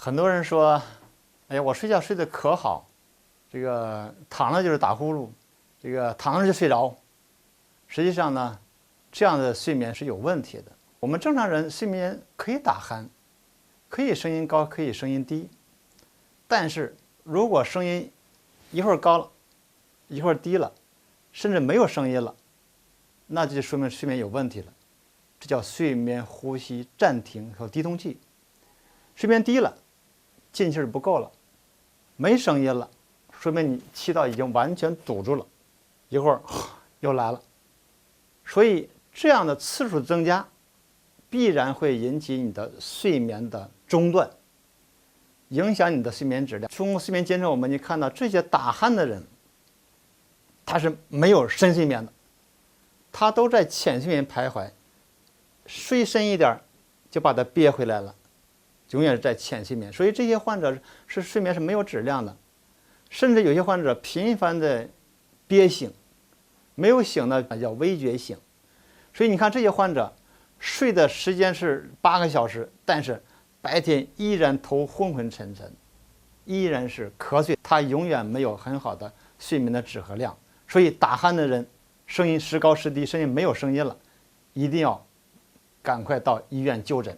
很多人说：“哎呀，我睡觉睡得可好，这个躺着就是打呼噜，这个躺着就睡着。”实际上呢，这样的睡眠是有问题的。我们正常人睡眠可以打鼾，可以声音高，可以声音低，但是如果声音一会儿高了，一会儿低了，甚至没有声音了，那就说明睡眠有问题了。这叫睡眠呼吸暂停和低通气。睡眠低了，进气儿不够了，没声音了，说明你气道已经完全堵住了，一会儿又来了。所以这样的次数增加，必然会引起你的睡眠的中断，影响你的睡眠质量。通过睡眠监测，我们就看到这些打鼾的人，他是没有深睡眠的，他都在浅睡眠徘徊，睡深一点就把它憋回来了，永远是在浅睡眠。所以这些患者是睡眠是没有质量的，甚至有些患者频繁的憋醒，没有醒呢叫微觉醒。所以你看这些患者睡的时间是8个小时，但是白天依然头昏昏沉沉，依然是瞌睡，他永远没有很好的睡眠的质和量。所以打鼾的人声音时高时低，声音没有声音了，一定要赶快到医院就诊。